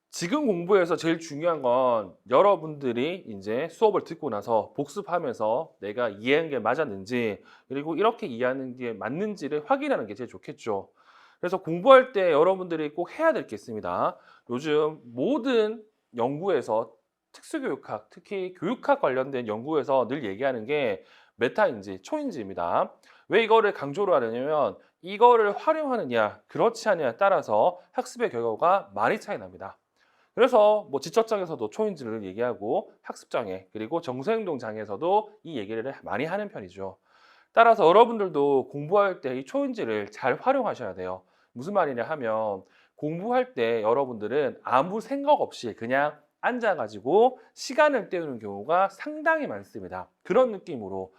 지금 공부에서 제일 중요한 건 여러분들이 이제 수업을 듣고 나서 복습하면서 내가 이해한 게 맞았는지 그리고 이렇게 이해하는 게 맞는지를 확인하는 게 제일 좋겠죠. 그래서 공부할 때 여러분들이 꼭 해야 될 게 있습니다. 요즘 모든 연구에서 특수교육학, 특히 교육학 관련된 연구에서 늘 얘기하는 게 메타인지, 초인지입니다. 왜 이거를 강조를 하느냐면 이거를 활용하느냐, 그렇지 않느냐에 따라서 학습의 결과가 많이 차이 납니다. 그래서 뭐 지적장에서도 초인지를 얘기하고 학습장애 그리고 정서행동 장애에서도 이 얘기를 많이 하는 편이죠. 따라서 여러분들도 공부할 때 이 초인지를 잘 활용하셔야 돼요. 무슨 말이냐 하면 공부할 때 여러분들은 아무 생각 없이 그냥 앉아가지고 시간을 때우는 경우가 상당히 많습니다. 그런 느낌으로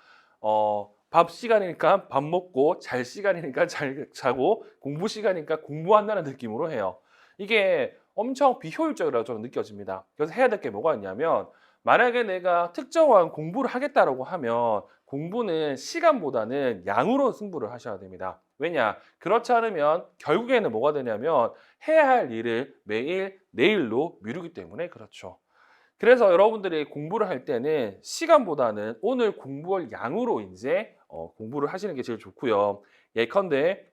밥 시간이니까 밥 먹고 잘 시간이니까 잘 자고 공부 시간이니까 공부한다는 느낌으로 해요. 이게 엄청 비효율적이라고 저는 느껴집니다. 그래서 해야 될 게 뭐가 있냐면 만약에 내가 특정한 공부를 하겠다라고 하면 공부는 시간보다는 양으로 승부를 하셔야 됩니다. 왜냐? 그렇지 않으면 결국에는 뭐가 되냐면 해야 할 일을 매일 내일로 미루기 때문에 그렇죠. 그래서 여러분들이 공부를 할 때는 시간보다는 오늘 공부할 양으로 이제 공부를 하시는 게 제일 좋고요. 예컨대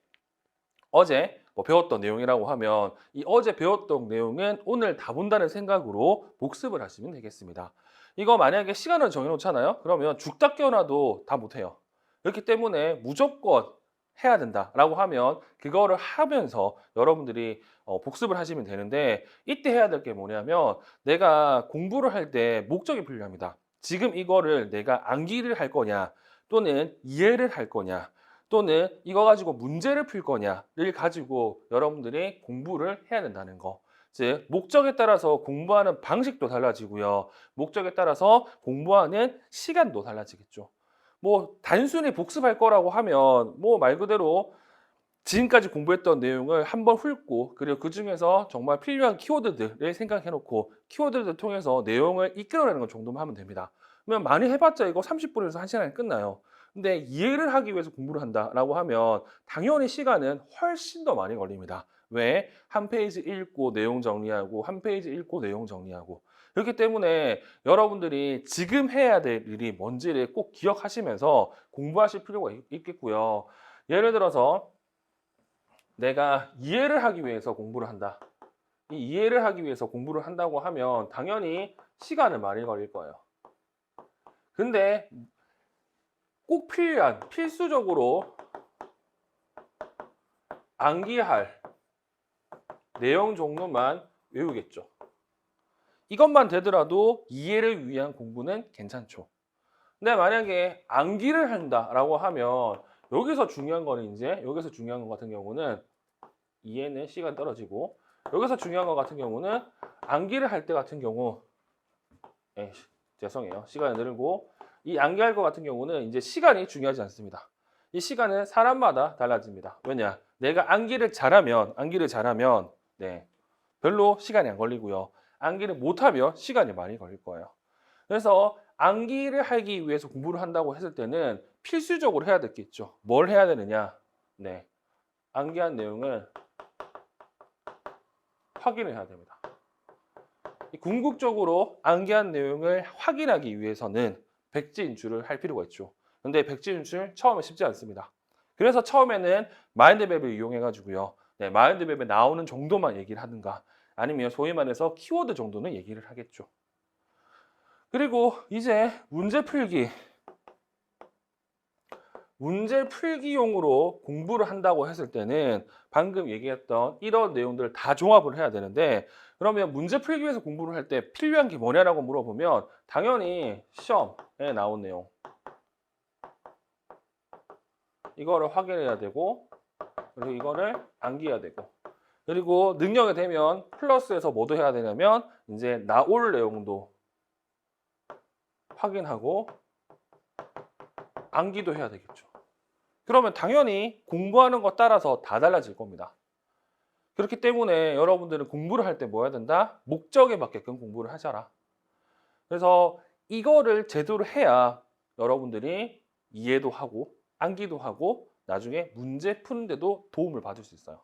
어제 뭐 배웠던 내용이라고 하면 이 어제 배웠던 내용은 오늘 다 본다는 생각으로 복습을 하시면 되겠습니다. 이거 만약에 시간을 정해놓잖아요. 그러면 죽다 깨어나도 다 못해요. 그렇기 때문에 무조건 해야 된다라고 하면 그거를 하면서 여러분들이 복습을 하시면 되는데 이때 해야 될 게 뭐냐면 내가 공부를 할 때 목적이 필요합니다. 지금 이거를 내가 암기를 할 거냐 또는 이해를 할 거냐 또는 이거 가지고 문제를 풀 거냐를 가지고 여러분들이 공부를 해야 된다는 거. 즉 목적에 따라서 공부하는 방식도 달라지고요. 목적에 따라서 공부하는 시간도 달라지겠죠. 뭐 단순히 복습할 거라고 하면 뭐 말 그대로 지금까지 공부했던 내용을 한번 훑고 그리고 그중에서 정말 필요한 키워드들을 생각해 놓고 키워드를 통해서 내용을 이끌어내는 것 정도만 하면 됩니다. 그러면 많이 해봤자 이거 30분에서 1시간에 끝나요. 근데 이해를 하기 위해서 공부를 한다라고 하면 당연히 시간은 훨씬 더 많이 걸립니다. 왜? 한 페이지 읽고 내용 정리하고 한 페이지 읽고 내용 정리하고 그렇기 때문에 여러분들이 지금 해야 될 일이 뭔지를 꼭 기억하시면서 공부하실 필요가 있겠고요. 예를 들어서 내가 이해를 하기 위해서 공부를 한다. 이 이해를 하기 위해서 공부를 한다고 하면 당연히 시간을 많이 걸릴 거예요. 근데 꼭 필요한, 필수적으로 암기할 내용 정도만 외우겠죠. 이것만 되더라도 이해를 위한 공부는 괜찮죠. 근데 만약에 암기를 한다라고 하면 여기서 중요한 거는 이제 여기서 중요한 것 같은 경우는 이해는 시간 떨어지고 여기서 중요한 것 같은 경우는 암기를 할 때 같은 경우 죄송해요. 시간이 늘고 이 암기할 것 같은 경우는 이제 시간이 중요하지 않습니다. 이 시간은 사람마다 달라집니다. 왜냐? 내가 암기를 잘하면 네, 별로 시간이 안 걸리고요. 암기를 못하면 시간이 많이 걸릴 거예요. 그래서 암기를 하기 위해서 공부를 한다고 했을 때는 필수적으로 해야 될 게 있죠. 뭘 해야 되느냐? 네, 암기한 내용을 확인을 해야 됩니다. 궁극적으로 암기한 내용을 확인하기 위해서는 백지인출을 할 필요가 있죠. 근데 백지인출 처음에 쉽지 않습니다. 그래서 처음에는 마인드맵을 이용해 가지고요. 네, 마인드맵에 나오는 정도만 얘기를 하든가 아니면 소위 말해서 키워드 정도는 얘기를 하겠죠. 그리고 이제 문제 풀기용으로 공부를 한다고 했을 때는 방금 얘기했던 이런 내용들을 다 종합을 해야 되는데 그러면 문제 풀기 위해서 공부를 할 때 필요한 게 뭐냐라고 물어보면 당연히 시험에 나온 내용 이거를 확인해야 되고 그리고 이거를 암기해야 되고 그리고 능력이 되면 플러스해서 뭐도 해야 되냐면 이제 나올 내용도 확인하고 암기도 해야 되겠죠. 그러면 당연히 공부하는 것 따라서 다 달라질 겁니다. 그렇기 때문에 여러분들은 공부를 할 때 뭐 해야 된다? 목적에 맞게끔 공부를 하셔라. 그래서 이거를 제대로 해야 여러분들이 이해도 하고 암기도 하고 나중에 문제 푸는 데도 도움을 받을 수 있어요.